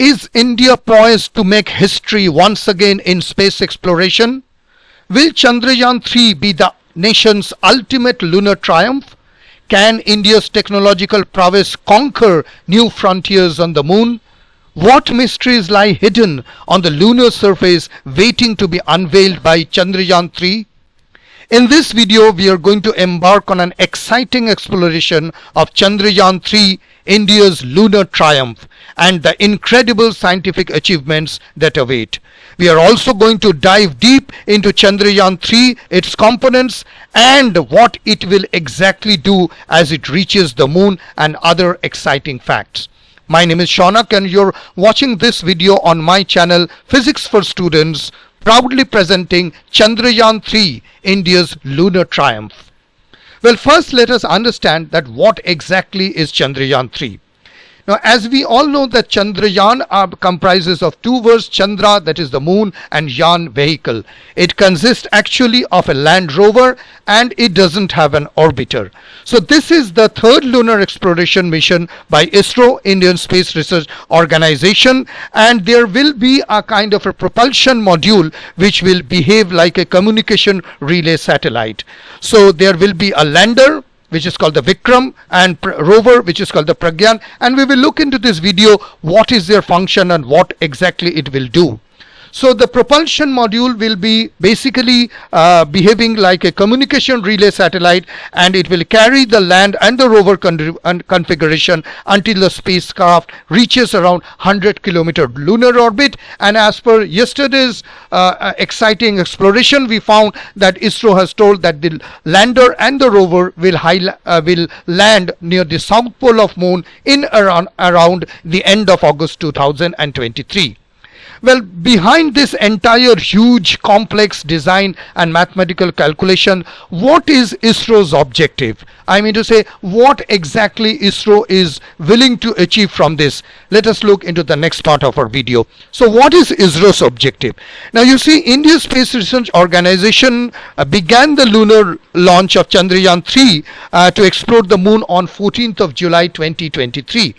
Is India poised to make history once again in space exploration? Will Chandrayaan 3 be the nation's ultimate lunar triumph? Can India's technological prowess conquer new frontiers on the moon? What mysteries lie hidden on the lunar surface waiting to be unveiled by Chandrayaan 3? In this video, we are going to embark on an exciting exploration of Chandrayaan 3, India's lunar triumph, and the incredible scientific achievements that await. We are also going to dive deep into Chandrayaan 3, its components, and what it will exactly do as it reaches the moon and other exciting facts. My name is Shaunak and you're watching this video on my channel Physics for Students, proudly presenting Chandrayaan 3, India's lunar triumph. Well, first let us understand that what exactly is Chandrayaan 3. Now, as we all know that Chandrayaan comprises of two words, Chandra, that is the moon, and Yaan, vehicle. It consists actually of a land rover and it doesn't have an orbiter. So this is the third lunar exploration mission by ISRO, Indian Space Research Organization, and there will be a kind of a propulsion module which will behave like a communication relay satellite. So there will be a lander, which is called the Vikram, and rover, which is called the Pragyan, and we will look into this video what is their function and what exactly it will do. So the propulsion module will be basically behaving like a communication relay satellite, and it will carry the land and the rover configuration until the spacecraft reaches around 100-kilometer lunar orbit. And as per yesterday's exciting exploration, we found that ISRO has told that the lander and the rover will land near the south pole of moon in around the end of August 2023. Well, behind this entire huge complex design and mathematical calculation, what is ISRO's objective? I mean to say, what exactly ISRO is willing to achieve from this? Let us look into the next part of our video. So what is ISRO's objective? Now you see, Indian Space Research Organization began the lunar launch of Chandrayaan 3 to explore the moon on 14th of July 2023.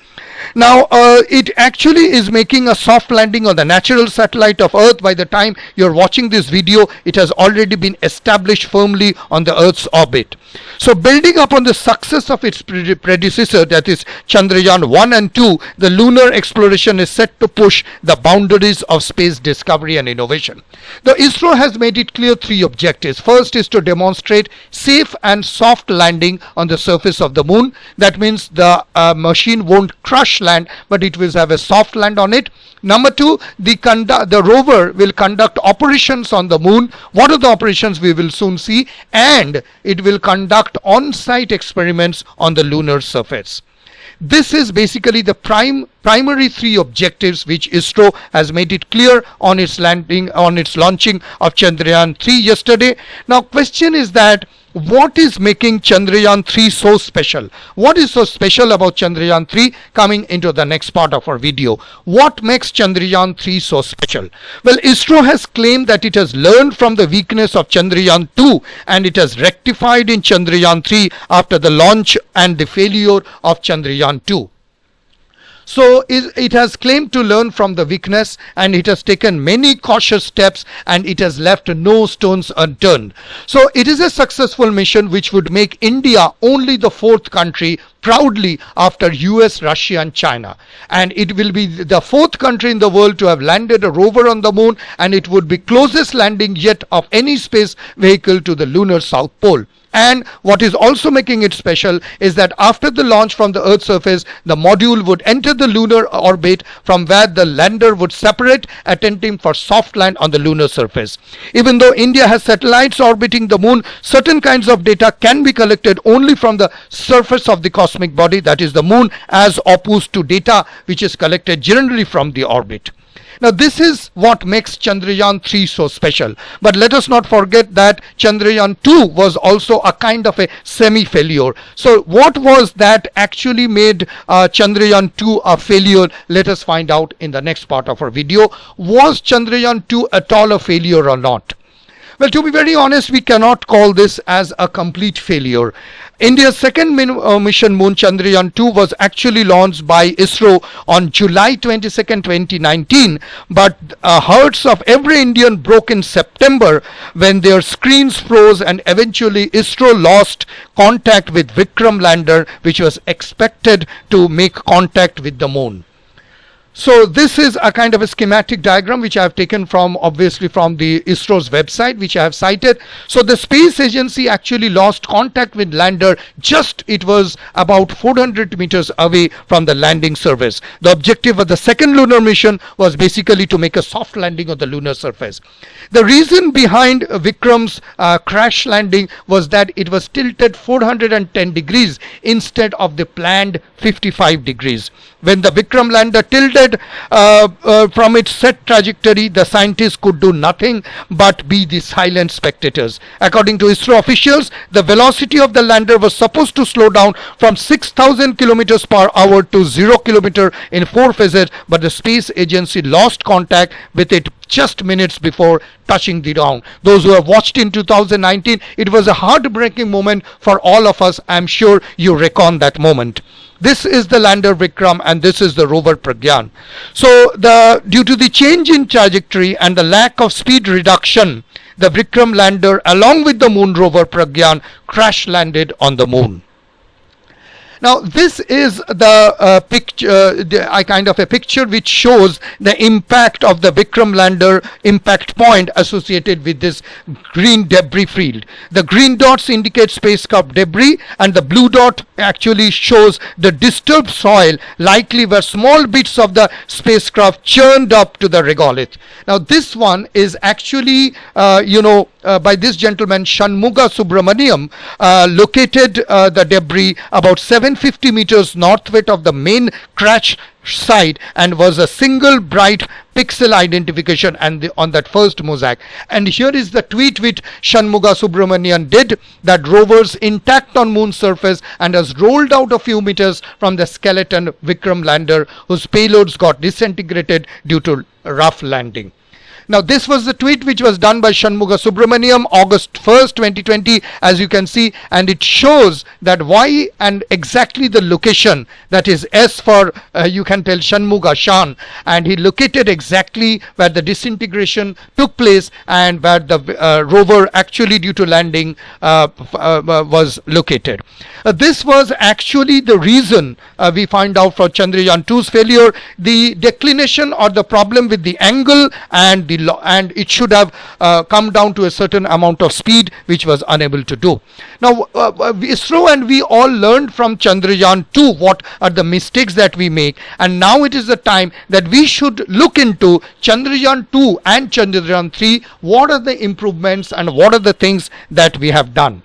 Now it actually is making a soft landing on the natural satellite of Earth. By the time you're watching this video, it has already been established firmly on the Earth's orbit. So building upon the success of its predecessor, that is Chandrayaan 1 and 2, the lunar exploration is set to push the boundaries of space discovery and innovation. The ISRO has made it clear three objectives. First is to demonstrate safe and soft landing on the surface of the moon. That means the machine won't crush land, but it will have a soft land on it. Number two, the rover will conduct operations on the moon. What are the operations we will soon see, and it will conduct on-site experiments on the lunar surface. This is basically the primary three objectives which ISRO has made it clear on its launching of Chandrayaan 3 yesterday. Now question is that what is making Chandrayaan 3 so special? What is so special about Chandrayaan 3? Coming into the next part of our video. What makes Chandrayaan 3 so special? Well, ISRO has claimed that it has learned from the weakness of Chandrayaan 2 and it has rectified in Chandrayaan 3 after the launch and the failure of Chandrayaan 2. So it has claimed to learn from the weakness, and it has taken many cautious steps, and it has left no stones unturned. So it is a successful mission which would make India only the fourth country proudly after US, Russia and China. And it will be the fourth country in the world to have landed a rover on the moon, and it would be closest landing yet of any space vehicle to the lunar south pole. And what is also making it special is that after the launch from the Earth's surface, the module would enter the lunar orbit from where the lander would separate, attempting for soft land on the lunar surface. Even though India has satellites orbiting the moon, certain kinds of data can be collected only from the surface of the cosmic body, that is the moon, as opposed to data which is collected generally from the orbit. Now this is what makes Chandrayaan 3 so special. But let us not forget that Chandrayaan 2 was also a kind of a semi-failure. So what was that actually made Chandrayaan 2 a failure? Let us find out in the next part of our video. Was Chandrayaan 2 at all a failure or not? Well, to be very honest, we cannot call this as a complete failure. India's second mission, Moon Chandrayaan 2, was actually launched by ISRO on July 22nd, 2019, but hearts of every Indian broke in September when their screens froze and eventually ISRO lost contact with Vikram lander, which was expected to make contact with the moon. So this is a kind of a schematic diagram which I have taken from, obviously, from the ISRO's website, which I have cited. So the space agency actually lost contact with lander just, it was about 400 meters away from the landing surface. The objective of the second lunar mission was basically to make a soft landing on the lunar surface. The reason behind Vikram's crash landing was that it was tilted 410 degrees instead of the planned 55 degrees. When the Vikram lander tilted from its set trajectory, the scientists could do nothing but be the silent spectators. According to ISRO officials, the velocity of the lander was supposed to slow down from 6,000 kilometers per hour to 0 kilometer in 4 phases, but the space agency lost contact with it just minutes before touching the ground. Those who have watched in 2019, it was a heartbreaking moment for all of us. I'm sure you recall that moment. This is the lander Vikram and this is the rover Pragyan. So due to the change in trajectory and the lack of speed reduction, the Vikram lander along with the moon rover Pragyan crash landed on the moon. Now this is the picture, a picture which shows the impact of the Vikram lander impact point associated with this green debris field. The green dots indicate spacecraft debris and the blue dot actually shows the disturbed soil, likely where small bits of the spacecraft churned up to the regolith. Now this one is actually by this gentleman Shanmuga Subramaniam, located the debris about 750 meters northwest of the main crash site and was a single bright pixel identification and on that first mosaic. And here is the tweet which Shanmuga Subramanian did, that rovers intact on moon surface and has rolled out a few meters from the skeleton Vikram lander whose payloads got disintegrated due to rough landing. Now this was the tweet which was done by Shanmuga Subramaniam August 1st 2020, as you can see, and it shows that why and exactly the location, that is S for you can tell Shanmuga Shan, and he located exactly where the disintegration took place and where the rover actually due to landing was located. This was actually the reason we find out for Chandrayaan 2's failure, the declination or the problem with the angle and it should have come down to a certain amount of speed which was unable to do. Now ISRO and we all learned from Chandrayaan 2 what are the mistakes that we make, and now it is the time that we should look into Chandrayaan 2 and Chandrayaan 3, what are the improvements and what are the things that we have done.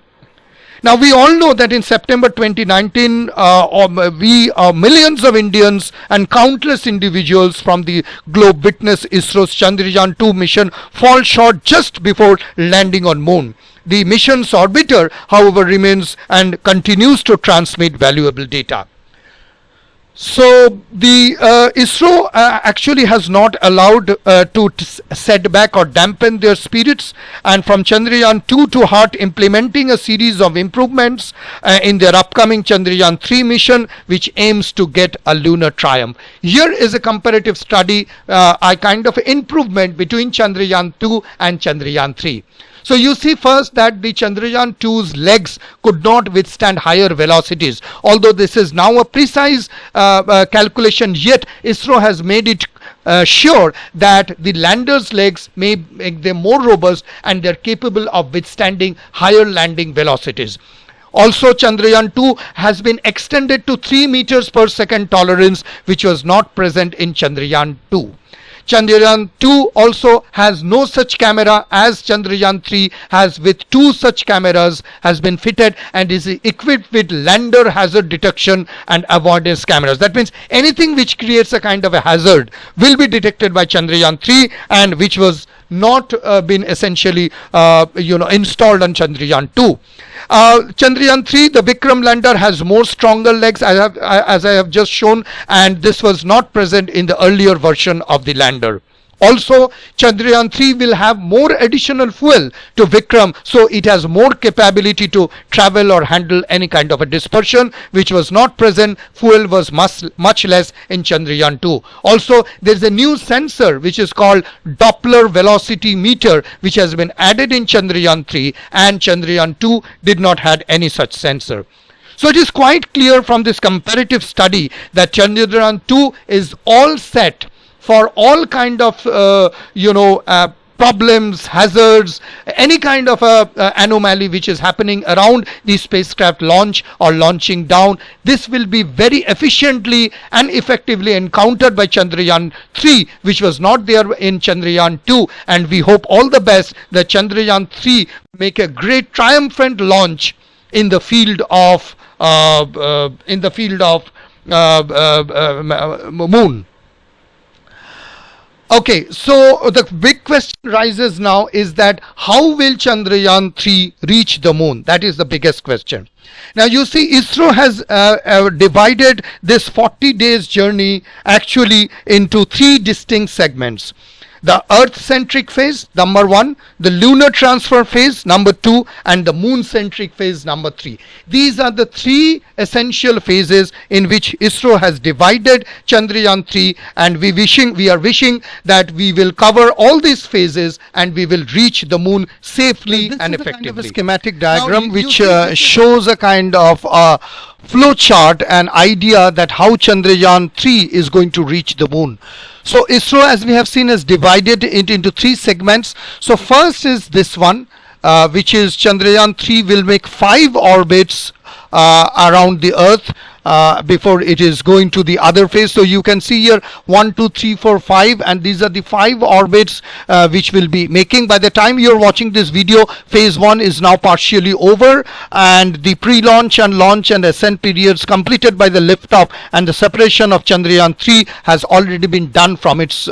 Now we all know that in September 2019, millions of Indians and countless individuals from the globe witnessed ISRO's Chandrayaan 2 mission fall short just before landing on moon. The mission's orbiter, however, remains and continues to transmit valuable data. So the ISRO actually has not allowed to set back or dampen their spirits, and from Chandrayaan 2 to heart implementing a series of improvements in their upcoming Chandrayaan 3 mission, which aims to get a lunar triumph. Here is a comparative study, a kind of improvement between Chandrayaan 2 and Chandrayaan 3. So you see first that the Chandrayaan 2's legs could not withstand higher velocities. Although this is now a precise calculation, yet ISRO has made it sure that the lander's legs may make them more robust and they're capable of withstanding higher landing velocities. Also, Chandrayaan 2 has been extended to 3 meters per second tolerance, which was not present in Chandrayaan 2. Chandrayaan 2 also has no such camera as Chandrayaan 3 has, with 2 such cameras has been fitted and is equipped with lander hazard detection and avoidance cameras. That means anything which creates a kind of a hazard will be detected by Chandrayaan 3, and which was not been essentially installed on Chandrayaan 2. Chandrayaan 3, the Vikram lander has more stronger legs as I have just shown, and this was not present in the earlier version of the lander. Also, Chandrayaan 3 will have more additional fuel to Vikram, so it has more capability to travel or handle any kind of a dispersion, which was not present. Fuel was much less in Chandrayaan 2. Also, there is a new sensor which is called Doppler velocity meter, which has been added in Chandrayaan 3, and Chandrayaan 2 did not have any such sensor. So it is quite clear from this comparative study that Chandrayaan 2 is all set for all kind of problems, hazards, any kind of anomaly which is happening around the spacecraft launch or launching down. This will be very efficiently and effectively encountered by Chandrayaan 3, which was not there in Chandrayaan 2, and we hope all the best that Chandrayaan 3 make a great triumphant launch in the field of moon. Okay, so the big question rises now is that how will Chandrayaan 3 reach the moon? That is the biggest question. Now you see, ISRO has divided this 40 days journey actually into 3 distinct segments. The Earth-centric phase, number 1, the lunar transfer phase, number 2, and the moon-centric phase, number 3. These are the 3 essential phases in which ISRO has divided Chandrayaan 3, and we are wishing that we will cover all these phases and we will reach the moon safely and effectively. Kind of a schematic diagram which shows a kind of flow chart, an idea that how Chandrayaan 3 is going to reach the moon. So ISRO, as we have seen, has divided it into 3 segments. So first is this one, which is Chandrayaan 3 will make 5 orbits around the Earth before it is going to the other phase. So you can see here 1, 2, 3, 4, 5, and these are the 5 orbits which will be making. By the time you are watching this video, phase 1 is now partially over, and the pre-launch and launch and ascent periods completed by the liftoff and the separation of Chandrayaan 3 has already been done from its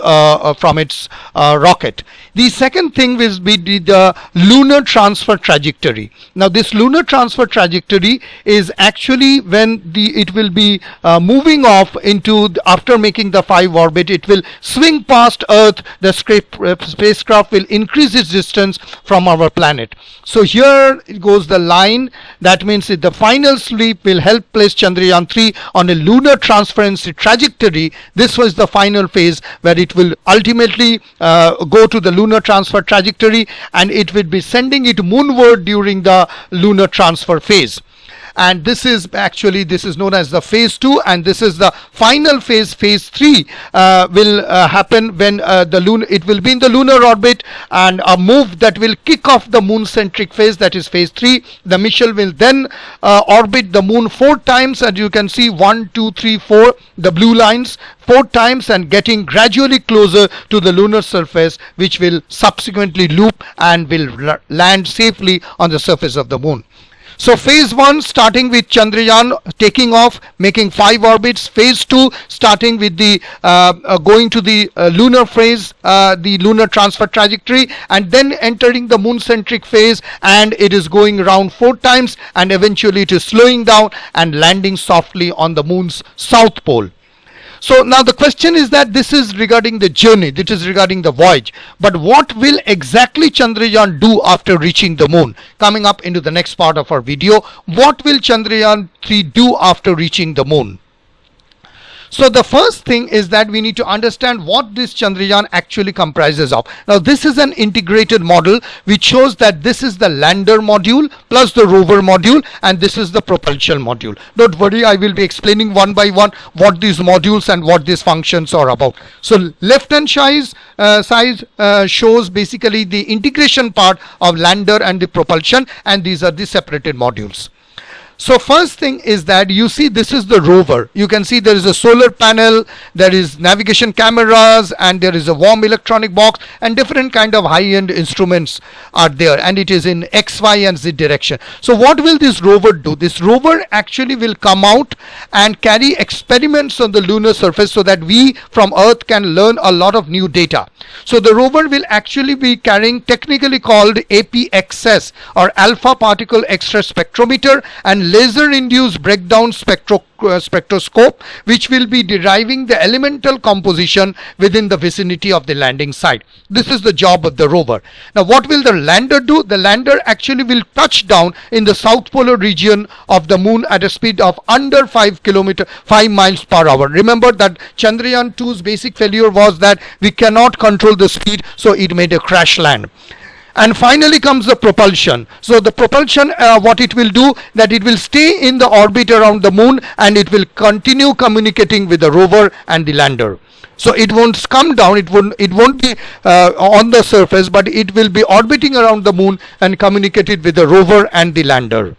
rocket. The second thing will be the lunar transfer trajectory. Now this lunar transfer trajectory is actually when it will be moving off into after making the 5 orbit, it will swing past Earth. The spacecraft will increase its distance from our planet. So here it goes the line. That means that the final sweep will help place Chandrayaan 3 on a lunar transference trajectory. This was the final phase where it will ultimately go to the lunar transfer trajectory, and it will be sending it moonward during the lunar transfer phase. And this is known as the phase 2, and this is the final phase. Phase 3 will happen when it will be in the lunar orbit, and a move that will kick off the moon centric phase, that is phase 3. The mission will then orbit the moon 4 times, and you can see 1, 2, 3, 4, the blue lines, 4 times, and getting gradually closer to the lunar surface, which will subsequently loop and will land safely on the surface of the moon. So phase 1 starting with Chandrayaan taking off, making 5 orbits. Phase 2 starting with the going to the lunar phase, the lunar transfer trajectory, and then entering the moon centric phase, and it is going around 4 times, and eventually it is slowing down and landing softly on the moon's south pole. So now the question is that this is regarding the journey, this is regarding the voyage. But what will exactly Chandrayaan do after reaching the moon? Coming up into the next part of our video, what will Chandrayaan 3 do after reaching the moon? So the first thing is that we need to understand what this Chandrayaan actually comprises of. Now this is an integrated model which shows that this is the lander module plus the rover module, and this is the propulsion module. Don't worry, I will be explaining one by one what these modules and what these functions are about. So left hand side shows basically the integration part of lander and the propulsion, and these are the separated modules. So first thing is that you see this is the rover. You can see there is a solar panel, there is navigation cameras, and there is a warm electronic box, and different kind of high-end instruments are there, and it is in X, Y, and Z direction. So what will this rover do? This rover actually will come out and carry experiments on the lunar surface so that we from Earth can learn a lot of new data. So the rover will actually be carrying technically called APXS, or alpha particle X-ray spectrometer, and and laser-induced breakdown spectroscope, which will be deriving the elemental composition within the vicinity of the landing site. This is the job of the rover. Now what will the lander do? The lander actually will touch down in the south polar region of the moon at a speed of under 5 miles per hour. Remember that Chandrayaan 2's basic failure was that we cannot control the speed, so it made a crash land. And finally comes the propulsion. So the propulsion, what it will do, that it will stay in the orbit around the moon and it will continue communicating with the rover and the lander. So it won't come down, it won't be on the surface, but it will be orbiting around the moon and communicated with the rover and the lander.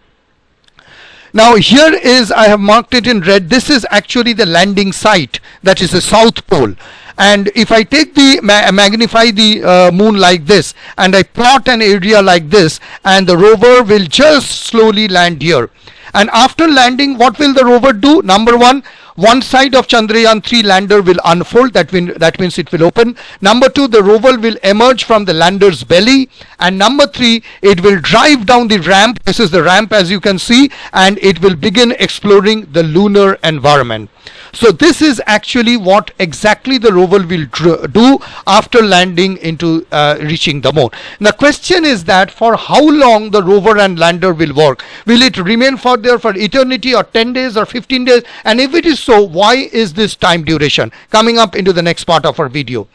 Now here is, I have marked it in red, this is actually the landing site, that is the South Pole. And if I take the magnify the moon like this and I plot an area like this, and the rover will just slowly land here. And after landing, what will the rover do? Number one side of Chandrayaan 3 lander will unfold, that means it will open. Number 2, the rover will emerge from the lander's belly. And number 3, it will drive down the ramp. This is the ramp, as you can see, and it will begin exploring the lunar environment. So this is actually what exactly the rover will do after landing into reaching the moon. The question is that for how long the rover and lander will work. Will it remain for there for eternity, or 10 days or 15 days? And if it is so, why is this time duration? Coming up into the next part of our video.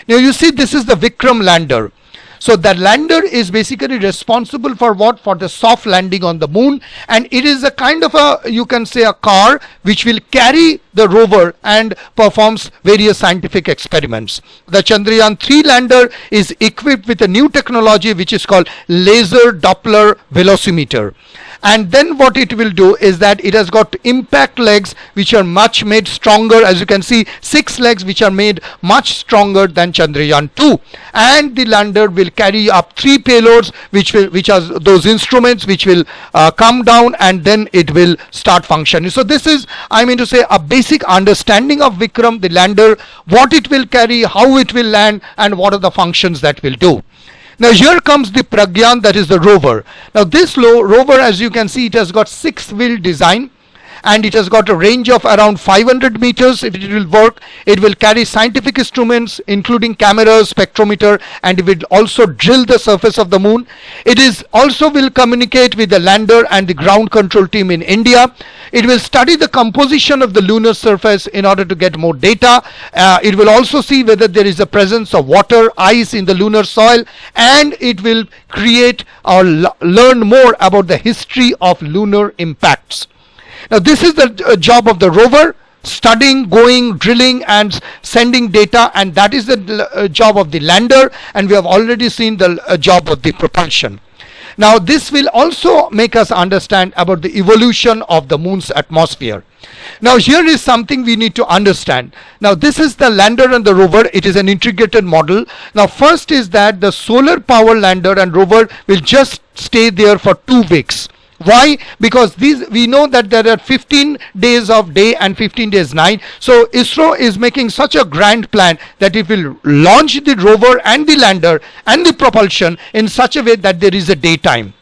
Now you see, this is the Vikram lander. So that lander is basically responsible for what? For the soft landing on the moon, and it is a kind of a, you can say, a car which will carry the rover and performs various scientific experiments. The Chandrayaan 3 lander is equipped with a new technology which is called laser Doppler velocimeter. And then what it will do is that it has got impact legs which are much made stronger. As you can see, 6 legs which are made much stronger than Chandrayaan 2. And the lander will carry up 3 payloads which are those instruments which will come down, and then it will start functioning. So this is, I mean to say, a basic understanding of Vikram, the lander, what it will carry, how it will land, and what are the functions that will do. Now here comes the Pragyan, that is the rover. Now this rover, as you can see, it has got 6-wheel design, and it has got a range of around 500 meters. If it will work, it will carry scientific instruments including cameras, spectrometer, and it will also drill the surface of the moon. It is also will communicate with the lander and the ground control team in India. It will study the composition of the lunar surface in order to get more data. It will also see whether there is a presence of water, ice in the lunar soil, and it will create or learn more about the history of lunar impacts. Now this is the job of the rover, studying, going, drilling and sending data, and that is the job of the lander, and we have already seen the job of the propulsion. Now this will also make us understand about the evolution of the moon's atmosphere. Now here is something we need to understand. Now this is the lander and the rover. It is an integrated model. Now first is that the solar power lander and rover will just stay there for 2 weeks. Why? Because we know that there are 15 days of day and 15 days night. So ISRO is making such a grand plan that it will launch the rover and the lander and the propulsion in such a way that there is a daytime.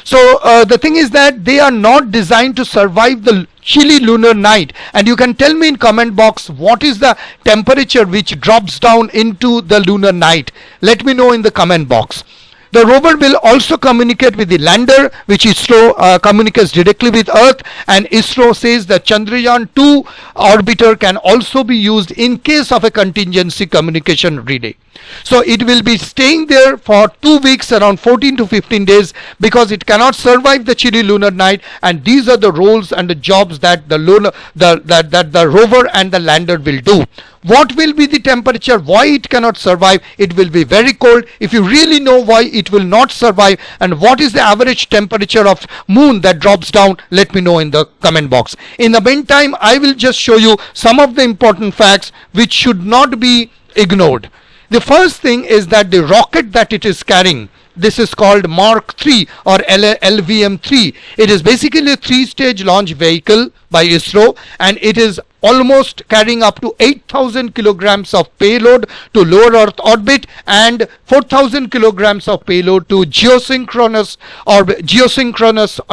So the thing is that they are not designed to survive the chilly lunar night. And you can tell me in comment box what is the temperature which drops down into the lunar night. Let me know in the comment box. The rover will also communicate with the lander, which ISRO communicates directly with Earth, and ISRO says that Chandrayaan 2 orbiter can also be used in case of a contingency communication relay. So it will be staying there for 2 weeks, around 14 to 15 days, because it cannot survive the chilly lunar night, and these are the roles and the jobs that the rover and the lander will do. What will be the temperature? Why it cannot survive? It will be very cold. If you really know why it will not survive and what is the average temperature of moon that drops down, let me know in the comment box. In the meantime, I will just show you some of the important facts which should not be ignored. The first thing is that the rocket that it is carrying, this is called Mark 3 or LVM 3. It is basically a 3-stage launch vehicle by ISRO, and it is almost carrying up to 8,000 kilograms of payload to lower Earth orbit and 4,000 kilograms of payload to geosynchronous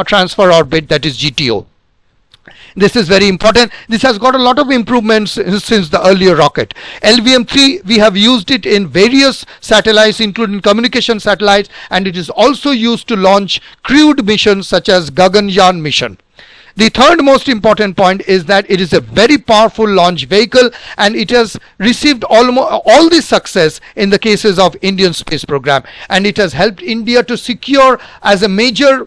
transfer orbit, that is GTO. This is very important. This has got a lot of improvements since the earlier rocket. LVM-3, we have used it in various satellites, including communication satellites, and it is also used to launch crewed missions such as Gaganyaan mission. The third most important point is that it is a very powerful launch vehicle, and it has received almost all the success in the cases of Indian space program, and it has helped India to secure as a major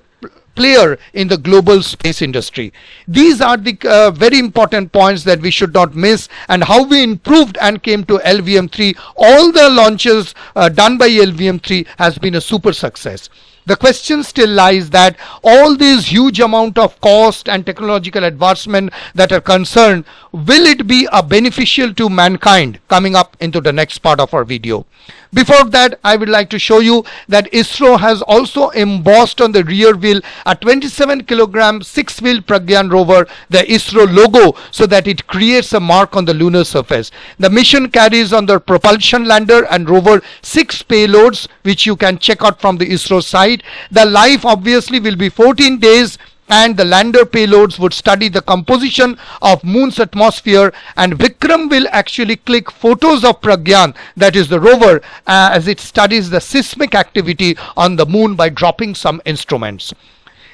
player in the global space industry. These are the very important points that we should not miss, and how we improved and came to LVM-3. All the launches done by LVM-3 has been a super success. The question still lies that all these huge amount of cost and technological advancement that are concerned, will it be beneficial to mankind? Coming up into the next part of our video. Before that, I would like to show you that ISRO has also embossed on the rear wheel a 27 kilogram 6-wheel Pragyan rover, the ISRO logo, so that it creates a mark on the lunar surface. The mission carries on the propulsion lander and rover 6 payloads, which you can check out from the ISRO site. The life obviously will be 14 days, and the lander payloads would study the composition of moon's atmosphere, and Vikram will actually click photos of Pragyan, that is the rover, as it studies the seismic activity on the moon by dropping some instruments.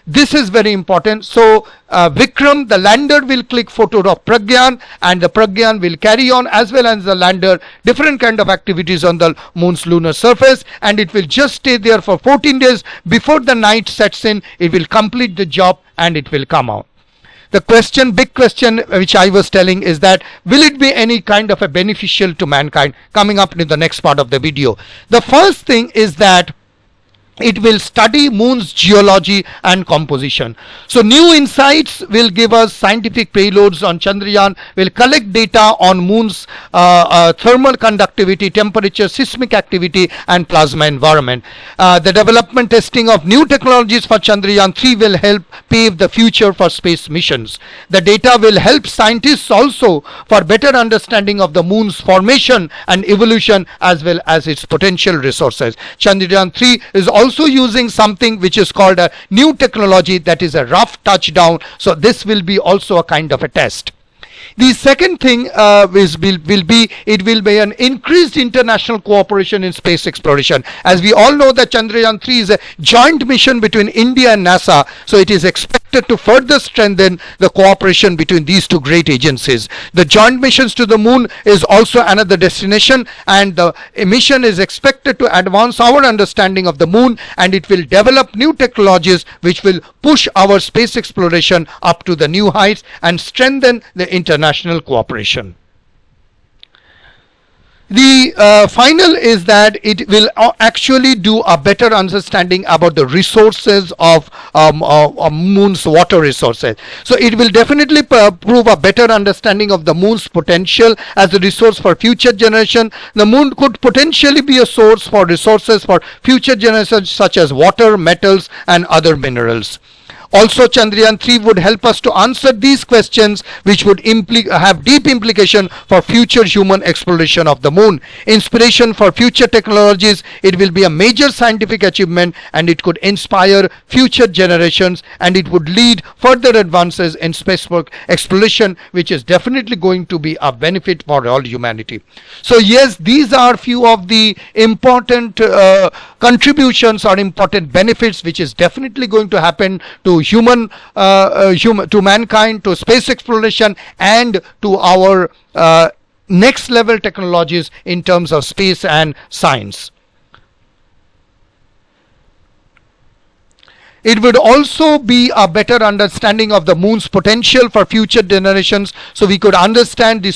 This is very important. So Vikram, the lander, will click photo of Pragyan, and the Pragyan will carry on, as well as the lander, different kind of activities on the moon's lunar surface, and it will just stay there for 14 days. Before the night sets in, it will complete the job and it will come out. The question, big question, which I was telling, is that will it be any kind of a beneficial to mankind? Coming up in the next part of the video. The first thing is that it will study moon's geology and composition. So new insights will give us scientific payloads on Chandrayaan, will collect data on moon's thermal conductivity, temperature, seismic activity and plasma environment. The development testing of new technologies for Chandrayaan 3 will help pave the future for space missions. The data will help scientists also for better understanding of the moon's formation and evolution, as well as its potential resources. Chandrayaan 3 is also using something which is called a new technology, that is a rough touchdown. So this will be also a kind of a test. The second thing it will be an increased international cooperation in space exploration. As we all know that Chandrayaan 3 is a joint mission between India and NASA, so it is expected to further strengthen the cooperation between these two great agencies. The joint missions to the moon is also another destination, and the mission is expected to advance our understanding of the moon, and it will develop new technologies which will push our space exploration up to the new heights and strengthen the international cooperation. The final is that it will actually do a better understanding about the resources of moon's water resources. So it will definitely prove a better understanding of the moon's potential as a resource for future generation. The moon could potentially be a source for resources for future generations such as water, metals and other minerals. Also, Chandrayaan 3 would help us to answer these questions, which would have deep implication for future human exploration of the moon. Inspiration for future technologies, it will be a major scientific achievement, and it could inspire future generations, and it would lead further advances in space exploration, which is definitely going to be a benefit for all humanity. So yes, these are few of the important contributions or important benefits which is definitely going to happen to to mankind, to space exploration, and to our next level technologies in terms of space and science. It would also be a better understanding of the moon's potential for future generations, so we could understand the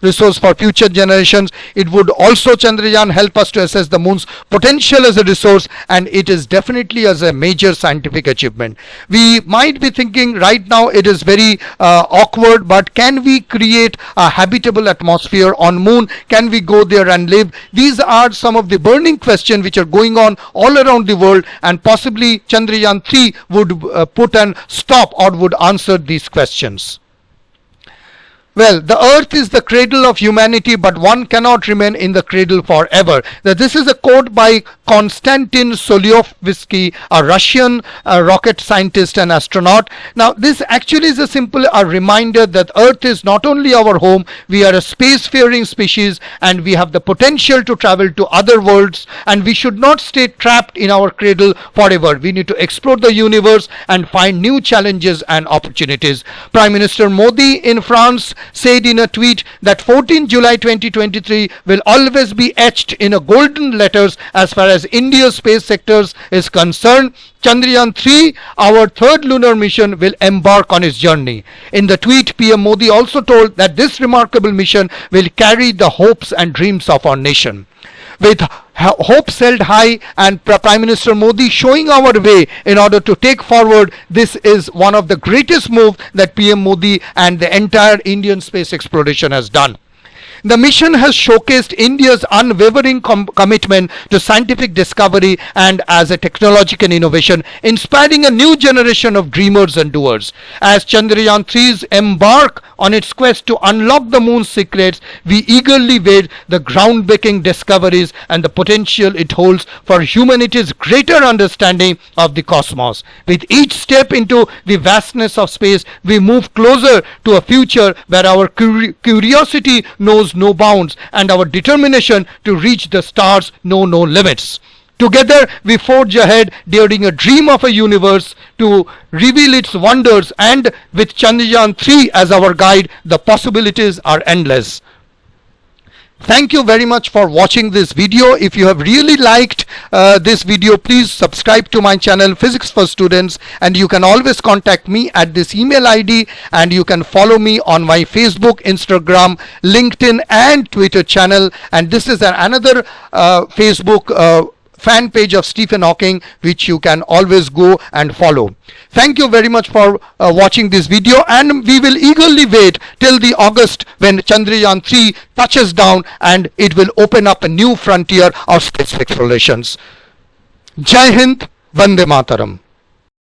resource for future generations. It would also, Chandrayaan, help us to assess the moon's potential as a resource, and it is definitely as a major scientific achievement. We might be thinking right now it is very awkward, but can we create a habitable atmosphere on moon? Can we go there and live? These are some of the burning questions which are going on all around the world, and possibly Chandrayaan 3 would put an stop or would answer these questions. Well, the earth is the cradle of humanity, but one cannot remain in the cradle forever. Now, this is a quote by Konstantin Solyovsky, a Russian rocket scientist and astronaut. Now, this actually is a reminder that earth is not only our home, we are a spacefaring species and we have the potential to travel to other worlds, and we should not stay trapped in our cradle forever. We need to explore the universe and find new challenges and opportunities. Prime Minister Modi in France said in a tweet that 14 July 2023 will always be etched in a golden letters as far as India's space sectors is concerned. Chandrayaan 3, our third lunar mission, will embark on its journey. In the tweet, PM Modi also told that this remarkable mission will carry the hopes and dreams of our nation. With hopes held high and Prime Minister Modi showing our way in order to take forward, this is one of the greatest moves that PM Modi and the entire Indian space exploration has done. The mission has showcased India's unwavering commitment to scientific discovery and as a technological innovation, inspiring a new generation of dreamers and doers. As Chandrayaan 3's embark on its quest to unlock the moon's secrets, we eagerly wait the groundbreaking discoveries and the potential it holds for humanity's greater understanding of the cosmos. With each step into the vastness of space, we move closer to a future where our curiosity knows no bounds and our determination to reach the stars know no limits. Together we forge ahead during a dream of a universe to reveal its wonders, and with Chandrayaan 3 as our guide, the possibilities are endless. Thank you very much for watching this video. If you have really liked this video, please subscribe to my channel Physics for Students, and you can always contact me at this email ID, and you can follow me on my Facebook, Instagram, LinkedIn and Twitter channel. And this is another Facebook fan page of Stephen Hawking, which you can always go and follow. Thank you very much for watching this video, and we will eagerly wait till the August when Chandrayaan 3 touches down and it will open up a new frontier of space explorations. Jai Hind, Vande Mataram.